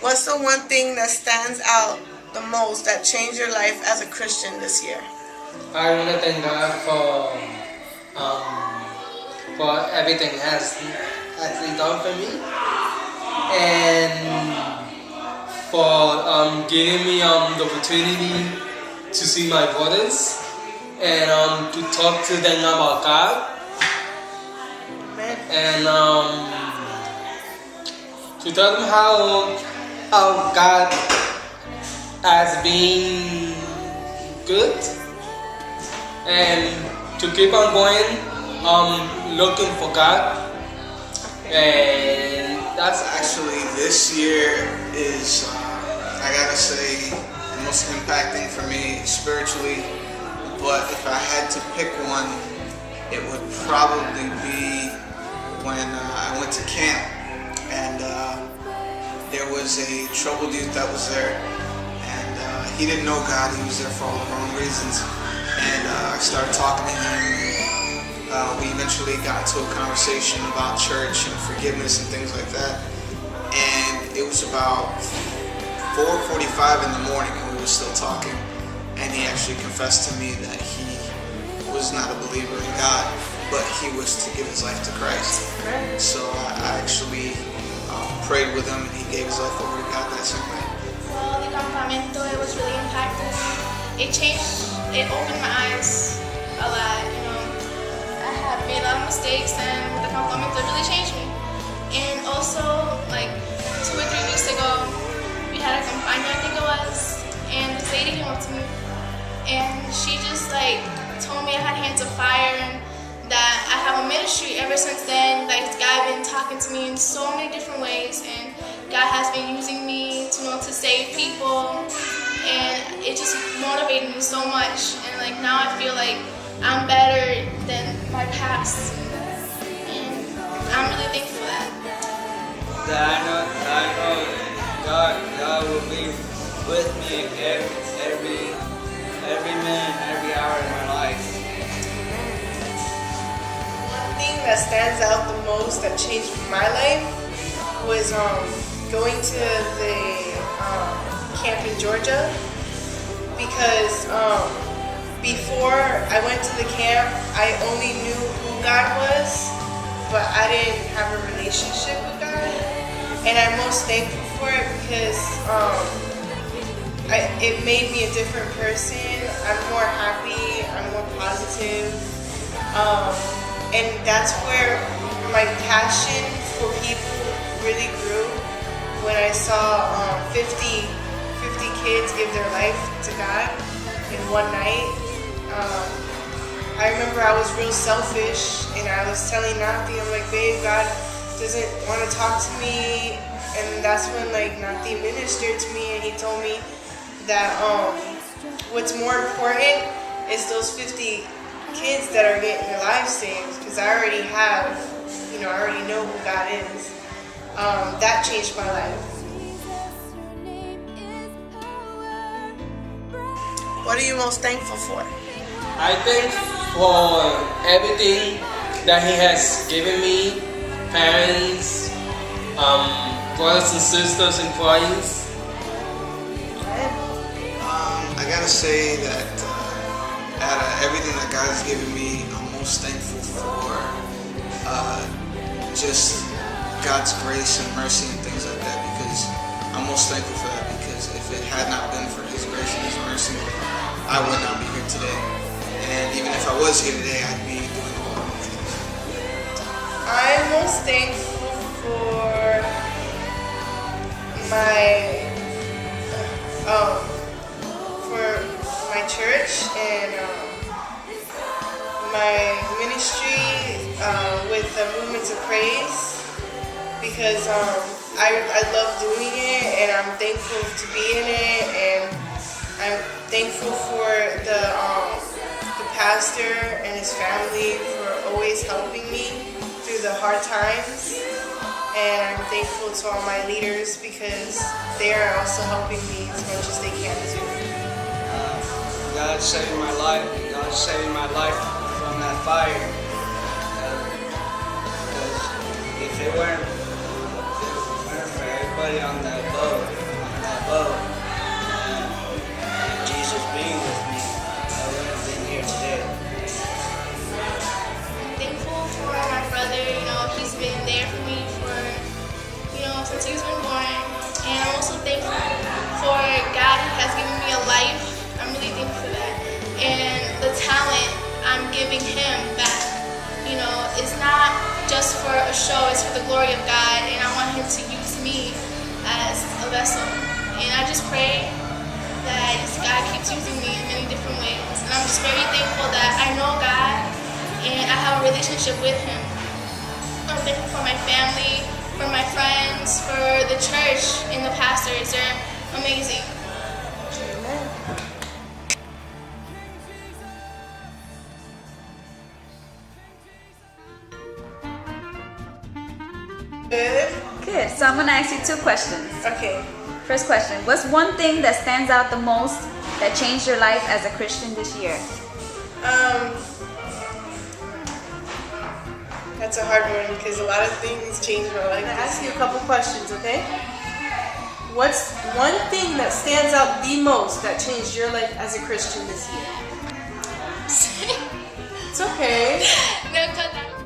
What's the one thing that stands out the most that changed your life as a Christian this year? I want to thank God for everything He has actually done for me, and for giving me the opportunity to see my brothers and to talk to them about God, and to tell them how God has been good, and to keep on going, looking for God, and that's Actually, this year is, I gotta say, the most impacting for me spiritually. But if I had to pick one, it would probably be when I went to camp, and there was a troubled youth that was there, and he didn't know God. He was there for all the wrong reasons, and I started talking to him. We eventually got into a conversation about church and forgiveness and things like that. And it was about 4:45 in the morning and we were still talking. And he actually confessed to me that he was not a believer in God, but he was to give his life to Christ. So I actually prayed with him and he gave his life over to God that same night. Well, the campamento, it was really impactful. It opened my eyes a lot, you know. I had made a lot of mistakes and the campamento really changed me. And also, like 2 or 3 weeks ago, we had a campaña, I think it was, and this lady came up to me and she just like told me I had hands of fire and that I have a ministry. Ever since then, like God been talking to me in so many different ways, and God has been using me to save people, and it just motivated me so much. And like now I feel like I'm better than my past, and I'm really thankful for that. That I know God will be with me every minute, every hour of my life. One thing that stands out the most that changed my life was going to the camp in Georgia, because before I went to the camp, I only knew who God was, but I didn't have a relationship with God. And I'm most thankful for it because it made me a different person. I'm more happy, I'm more positive. And that's where my passion for people really grew, when I saw 50 kids give their life to God in one night. I remember I was real selfish and I was telling Nati, I'm like, babe, God doesn't want to talk to me. And that's when like Nati ministered to me and he told me that what's more important is those 50 kids that are getting their lives saved, because I already know who God is. That changed my life. What are you most thankful for? I thank for everything that He has given me, parents, brothers and sisters in Christ. I gotta say that out of everything that God has given me, I'm most thankful for just God's grace and mercy and things like that, because I'm most thankful for that, because if it had not been for His grace and His mercy, I would not be here today. And even if I was here today, I'd be doing all the wrong things. I'm most thankful for my church and my ministry with the Movements of Praise, because I love doing it and I'm thankful to be in it, and I'm thankful for the pastor and his family for always helping me through the hard times. And I'm thankful to all my leaders because they are also helping me as much as they can too. God saved my life. God saved my life from that fire. Because if it weren't for everybody everybody on that boat. And Jesus being with me, I would have been here today. I'm thankful for my brother. You know, he's been there for me for, you know, since he's been born. And I'm also thankful for God who has given me a life. I'm really thankful for that. And the talent I'm giving him back. You know, it's not just for a show, it's for the glory of God. And I want him to use me as a vessel. And I just pray that God keeps using me in many different ways. And I'm just very thankful that I know God and I have a relationship with him. I'm thankful for my family, for my friends, for the church and the pastors. They're amazing. Good. Good. So I'm going to ask you 2 questions. Okay. First question. What's one thing that stands out the most that changed your life as a Christian this year? That's a hard one because a lot of things changed my life. I'm gonna ask you a couple questions, okay? What's one thing that stands out the most that changed your life as a Christian this year? It's okay. No, 'cause